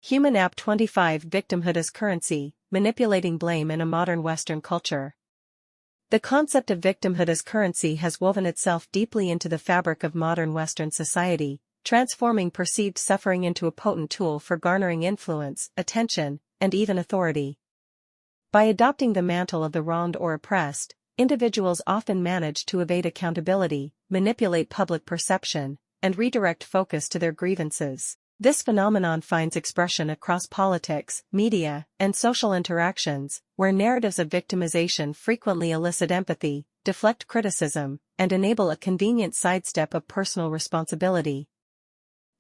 Human App 25 Victimhood as Currency, Manipulating Blame in a Modern Western Culture. The concept of victimhood as currency has woven itself deeply into the fabric of modern Western society, transforming perceived suffering into a potent tool for garnering influence, attention, and even authority. By adopting the mantle of the wronged or oppressed, individuals often manage to evade accountability, manipulate public perception, and redirect focus to their grievances. This phenomenon finds expression across politics, media, and social interactions, where narratives of victimization frequently elicit empathy, deflect criticism, and enable a convenient sidestep of personal responsibility.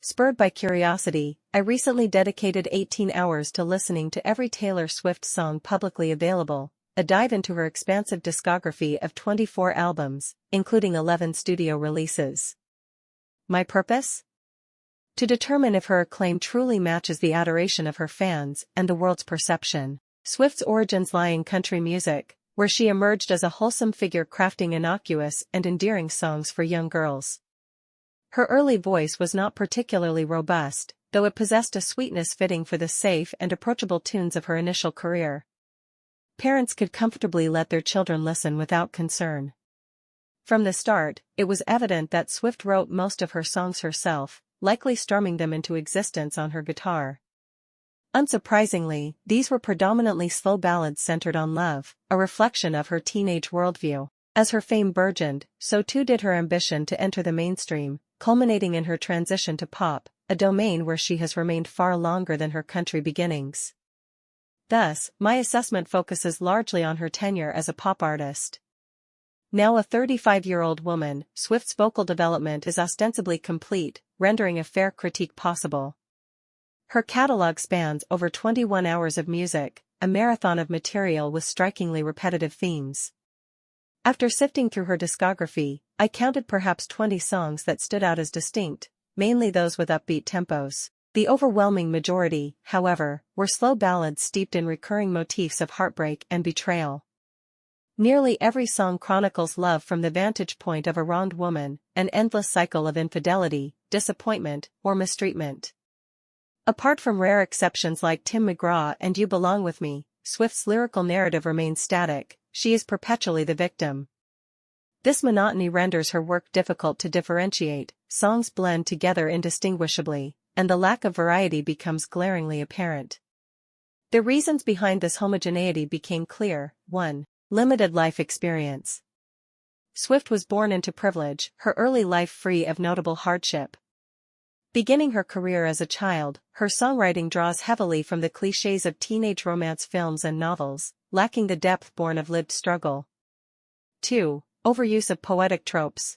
Spurred by curiosity, I recently dedicated 18 hours to listening to every Taylor Swift song publicly available, a dive into her expansive discography of 24 albums, including 11 studio releases. My purpose? To determine if her acclaim truly matches the adoration of her fans and the world's perception. Swift's origins lie in country music, where she emerged as a wholesome figure crafting innocuous and endearing songs for young girls. Her early voice was not particularly robust, though it possessed a sweetness fitting for the safe and approachable tunes of her initial career. Parents could comfortably let their children listen without concern. From the start, it was evident that Swift wrote most of her songs herself, likely strumming them into existence on her guitar. Unsurprisingly, these were predominantly slow ballads centered on love, a reflection of her teenage worldview. As her fame burgeoned, so too did her ambition to enter the mainstream, culminating in her transition to pop, a domain where she has remained far longer than her country beginnings. Thus, my assessment focuses largely on her tenure as a pop artist. Now a 35-year-old woman, Swift's vocal development is ostensibly complete, rendering a fair critique possible. Her catalog spans over 21 hours of music, a marathon of material with strikingly repetitive themes. After sifting through her discography, I counted perhaps 20 songs that stood out as distinct, mainly those with upbeat tempos. The overwhelming majority, however, were slow ballads steeped in recurring motifs of heartbreak and betrayal. Nearly every song chronicles love from the vantage point of a wronged woman, an endless cycle of infidelity, disappointment, or mistreatment. Apart from rare exceptions like Tim McGraw and You Belong With Me, Swift's lyrical narrative remains static. She is perpetually the victim. This monotony renders her work difficult to differentiate, songs blend together indistinguishably, and the lack of variety becomes glaringly apparent. The reasons behind this homogeneity became clear. 1. Limited life experience. Swift was born into privilege, her early life free of notable hardship. Beginning her career as a child, her songwriting draws heavily from the clichés of teenage romance films and novels, lacking the depth born of lived struggle. 2. Overuse of poetic tropes.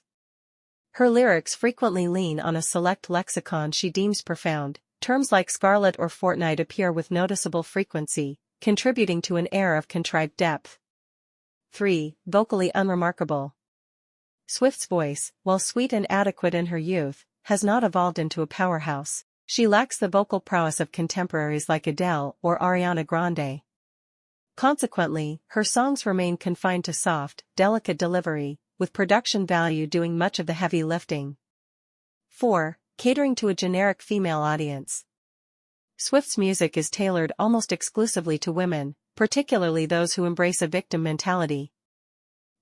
Her lyrics frequently lean on a select lexicon she deems profound. Terms like scarlet or fortnight appear with noticeable frequency, contributing to an air of contrived depth. 3. Vocally unremarkable. Swift's voice, while sweet and adequate in her youth, has not evolved into a powerhouse. She lacks the vocal prowess of contemporaries like Adele or Ariana Grande. Consequently, her songs remain confined to soft, delicate delivery, with production value doing much of the heavy lifting. 4. Catering to a generic female audience. Swift's music is tailored almost exclusively to women, particularly those who embrace a victim mentality.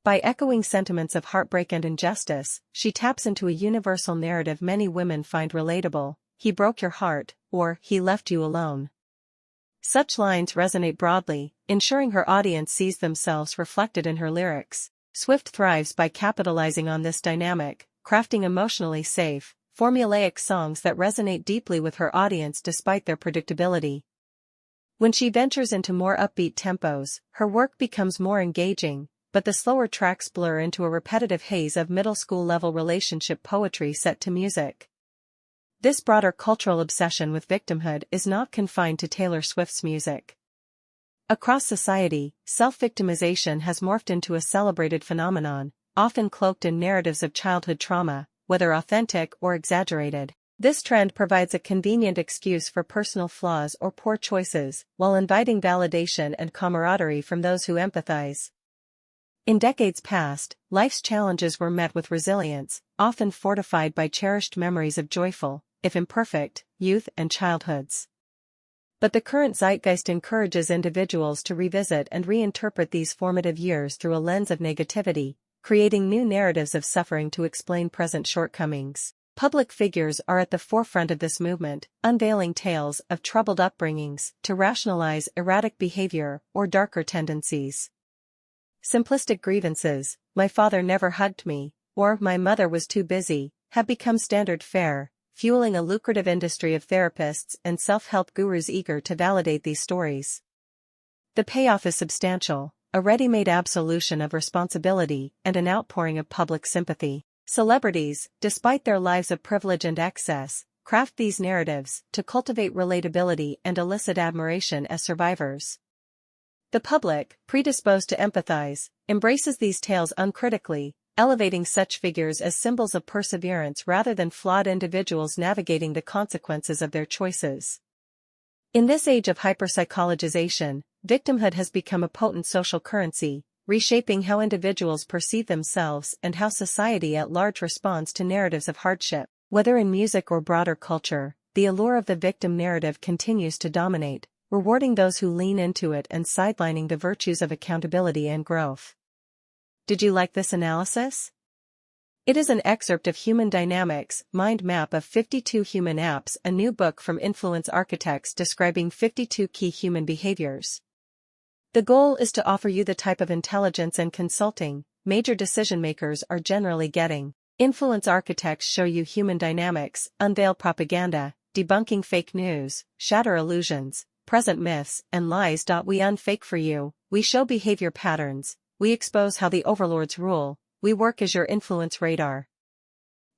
By echoing sentiments of heartbreak and injustice, she taps into a universal narrative many women find relatable: he broke your heart, or he left you alone. Such lines resonate broadly, ensuring her audience sees themselves reflected in her lyrics. Swift thrives by capitalizing on this dynamic, crafting emotionally safe, formulaic songs that resonate deeply with her audience despite their predictability. When she ventures into more upbeat tempos, her work becomes more engaging, but the slower tracks blur into a repetitive haze of middle school-level relationship poetry set to music. This broader cultural obsession with victimhood is not confined to Taylor Swift's music. Across society, self-victimization has morphed into a celebrated phenomenon, often cloaked in narratives of childhood trauma, whether authentic or exaggerated. This trend provides a convenient excuse for personal flaws or poor choices, while inviting validation and camaraderie from those who empathize. In decades past, life's challenges were met with resilience, often fortified by cherished memories of joyful, if imperfect, youth and childhoods. But the current zeitgeist encourages individuals to revisit and reinterpret these formative years through a lens of negativity, creating new narratives of suffering to explain present shortcomings. Public figures are at the forefront of this movement, unveiling tales of troubled upbringings to rationalize erratic behavior or darker tendencies. Simplistic grievances, "My father never hugged me," or "My mother was too busy," have become standard fare, fueling a lucrative industry of therapists and self-help gurus eager to validate these stories. The payoff is substantial, a ready-made absolution of responsibility and an outpouring of public sympathy. Celebrities, despite their lives of privilege and excess, craft these narratives to cultivate relatability and elicit admiration as survivors. The public, predisposed to empathize, embraces these tales uncritically, elevating such figures as symbols of perseverance rather than flawed individuals navigating the consequences of their choices. In this age of hyperpsychologization, victimhood has become a potent social currency, reshaping how individuals perceive themselves and how society at large responds to narratives of hardship. Whether in music or broader culture, the allure of the victim narrative continues to dominate, rewarding those who lean into it and sidelining the virtues of accountability and growth. Did you like this analysis? It is an excerpt of Human Dynamics, Mind Map of 52 Human Apps, a new book from influence architects describing 52 key human behaviors. The goal is to offer you the type of intelligence and consulting major decision-makers are generally getting. Influence architects show you human dynamics, unveil propaganda, debunking fake news, shatter illusions, present myths and lies. We unfake for you, we show behavior patterns, we expose how the overlords rule, we work as your influence radar.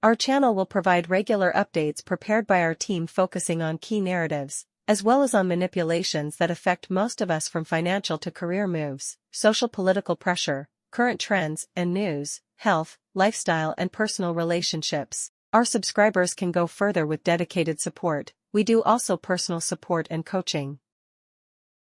Our channel will provide regular updates prepared by our team focusing on key narratives, as well as on manipulations that affect most of us from financial to career moves, social political pressure, current trends and news, health, lifestyle and personal relationships. Our subscribers can go further with dedicated support. We do also personal support and coaching.